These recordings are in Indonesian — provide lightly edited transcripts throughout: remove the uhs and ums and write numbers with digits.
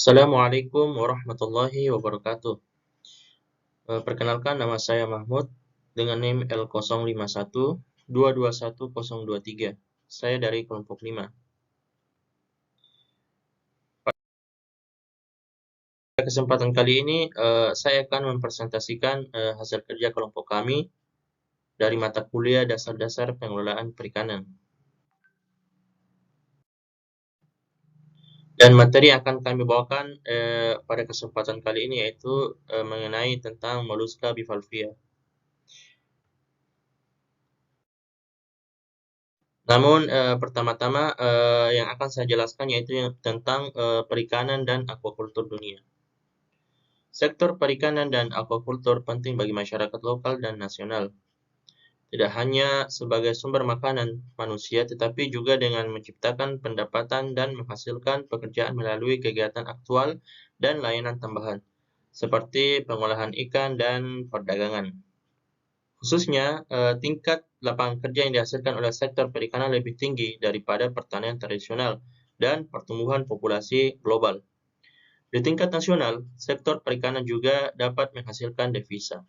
Assalamualaikum warahmatullahi wabarakatuh. Perkenalkan nama saya Mahmud dengan NIM L0512210023. Saya dari kelompok 5. Pada kesempatan kali ini saya akan mempresentasikan hasil kerja kelompok kami dari mata kuliah dasar-dasar pengelolaan perikanan. Dan materi yang akan kami bawakan pada kesempatan kali ini yaitu mengenai tentang Mollusca bivalvia. Namun pertama-tama yang akan saya jelaskan yaitu tentang perikanan dan aquacultur dunia. Sektor perikanan dan aquacultur penting bagi masyarakat lokal dan nasional. Tidak hanya sebagai sumber makanan manusia, tetapi juga dengan menciptakan pendapatan dan menghasilkan pekerjaan melalui kegiatan aktual dan layanan tambahan, seperti pengolahan ikan dan perdagangan. Khususnya, tingkat lapangan kerja yang dihasilkan oleh sektor perikanan lebih tinggi daripada pertanian tradisional dan pertumbuhan populasi global. Di tingkat nasional, sektor perikanan juga dapat menghasilkan devisa.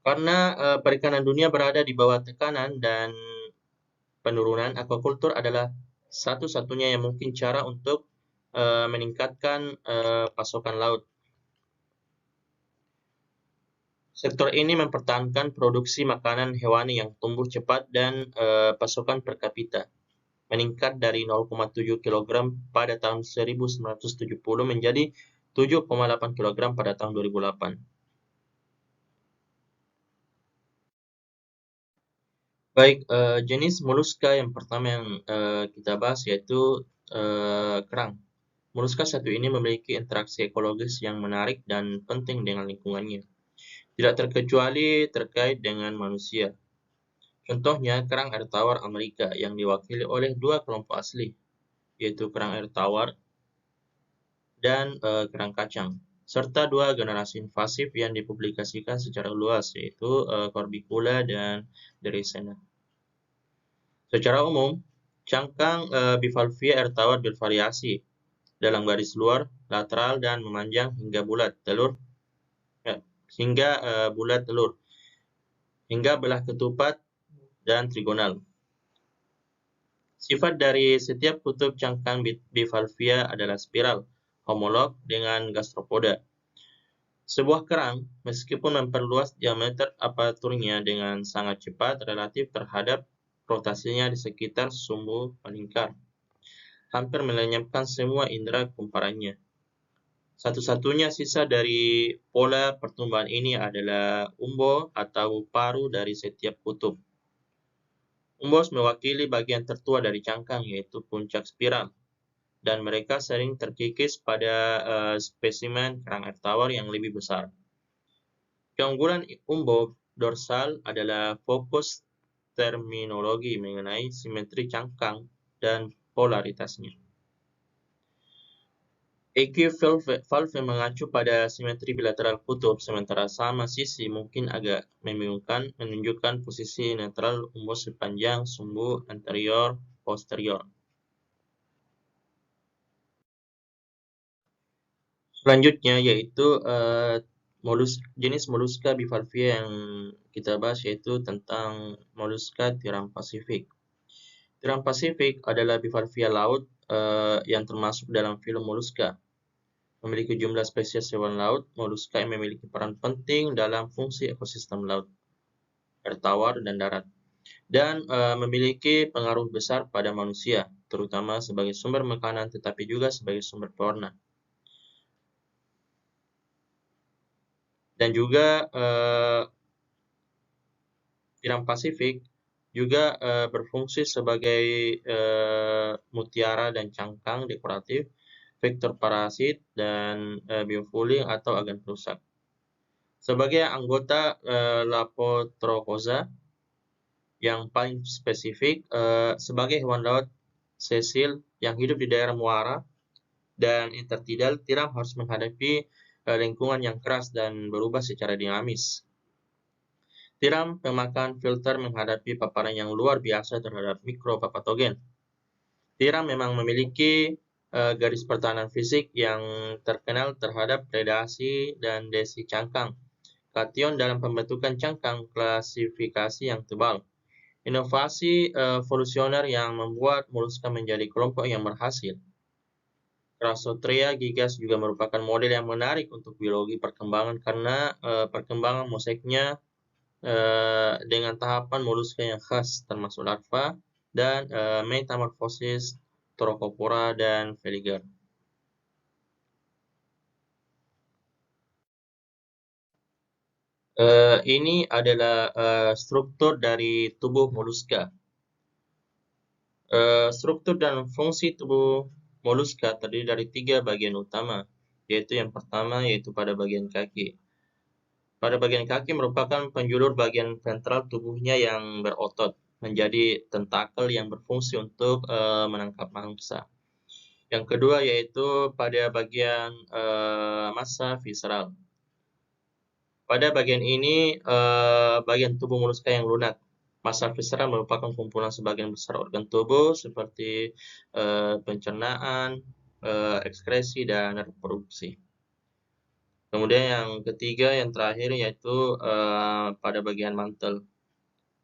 Karena perikanan dunia berada di bawah tekanan dan penurunan, aquacultur adalah satu-satunya yang mungkin cara untuk meningkatkan pasokan laut. Sektor ini mempertahankan produksi makanan hewani yang tumbuh cepat dan pasokan per kapita meningkat dari 0,7 kg pada tahun 1970 menjadi 7,8 kg pada tahun 2008. Baik, jenis moluska yang pertama yang kita bahas yaitu kerang. Moluska satu ini memiliki interaksi ekologis yang menarik dan penting dengan lingkungannya, tidak terkecuali terkait dengan manusia. Contohnya kerang air tawar Amerika yang diwakili oleh dua kelompok asli, yaitu kerang air tawar dan kerang kacang, serta dua generasi invasif yang dipublikasikan secara luas, yaitu Corbicula dan Dreissena. Secara umum, cangkang bivalvia air tawar bervariasi dalam garis luar, lateral, dan memanjang hingga bulat telur, hingga belah ketupat dan trigonal. Sifat dari setiap kutub cangkang bivalvia adalah spiral, homolog dengan gastropoda. Sebuah kerang, meskipun memperluas diameter aperturnya dengan sangat cepat relatif terhadap rotasinya di sekitar sumbu melingkar, hampir melenyapkan semua indera kumparannya. Satu-satunya sisa dari pola pertumbuhan ini adalah umbo atau paru dari setiap kutub. Umbos mewakili bagian tertua dari cangkang, yaitu puncak spiral, dan mereka sering terkikis pada spesimen kerang air tawar yang lebih besar. Keunggulan umbo dorsal adalah fokus terminologi mengenai simetri cangkang dan polaritasnya. Equivalve mengacu pada simetri bilateral kutub, sementara sama sisi mungkin agak membingungkan, menunjukkan posisi netral umbos sepanjang sumbu anterior-posterior. Selanjutnya yaitu jenis Mollusca bivalvia yang kita bahas yaitu tentang Mollusca tiram Pasifik. Tiram Pasifik adalah bivalvia laut yang termasuk dalam filum Mollusca. Memiliki jumlah spesies hewan laut, Mollusca yang memiliki peran penting dalam fungsi ekosistem laut, air tawar, dan darat, dan memiliki pengaruh besar pada manusia, terutama sebagai sumber makanan tetapi juga sebagai sumber pewarna. Dan juga tiram Pasifik juga berfungsi sebagai mutiara dan cangkang dekoratif, vektor parasit, dan biofouling atau agen perusak. Sebagai anggota Lapotrochosa yang paling spesifik, sebagai hewan laut sesil yang hidup di daerah muara dan intertidal, tiram harus menghadapi lingkungan yang keras dan berubah secara dinamis. Tiram pemakan filter menghadapi paparan yang luar biasa terhadap mikropatogen. Tiram memang memiliki garis pertahanan fisik yang terkenal terhadap predasi dan lesi cangkang. Kation dalam pembentukan cangkang klasifikasi yang tebal. Inovasi evolusioner yang membuat moluska menjadi kelompok yang berhasil. Crassotrea gigas juga merupakan model yang menarik untuk biologi perkembangan karena perkembangan mosaiknya dengan tahapan moluska yang khas termasuk larva dan metamorfosis Throcopora dan Veliger. Ini adalah struktur dari tubuh moluska. Struktur dan fungsi tubuh moluska terdiri dari 3 bagian utama, yaitu yang pertama yaitu pada bagian kaki. Pada bagian kaki merupakan penjulur bagian ventral tubuhnya yang berotot, menjadi tentakel yang berfungsi untuk menangkap mangsa. Yang kedua yaitu pada bagian massa visceral. Pada bagian ini bagian tubuh moluska yang lunak. Massa visceral merupakan kumpulan sebagian besar organ tubuh seperti pencernaan, ekskresi, dan reproduksi. Kemudian yang ketiga, yang terakhir yaitu pada bagian mantel.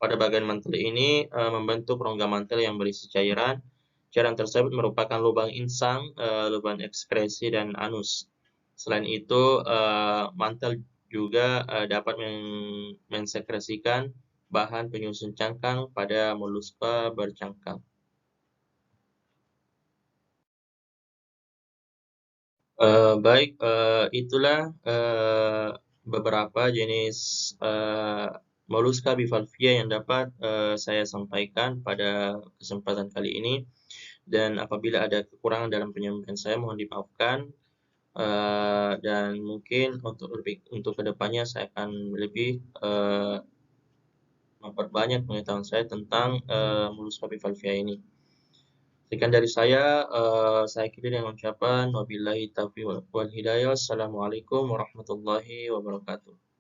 Pada bagian mantel ini membentuk rongga mantel yang berisi cairan. Cairan tersebut merupakan lubang insang, lubang ekskresi, dan anus. Selain itu, mantel juga dapat mensekresikan bahan penyusun cangkang pada moluska bercangkang. Baik, itulah beberapa jenis moluska bivalvia yang dapat saya sampaikan pada kesempatan kali ini. Dan apabila ada kekurangan dalam penyampaian saya, mohon dimaafkan. Dan mungkin untuk kedepannya saya akan lebih memperbanyak pengetahuan saya tentang moluska bivalvia ini. Sekian dari saya akhiri dengan ucapan wabillahi taufiq wal hidayah. Assalamualaikum warahmatullahi wabarakatuh.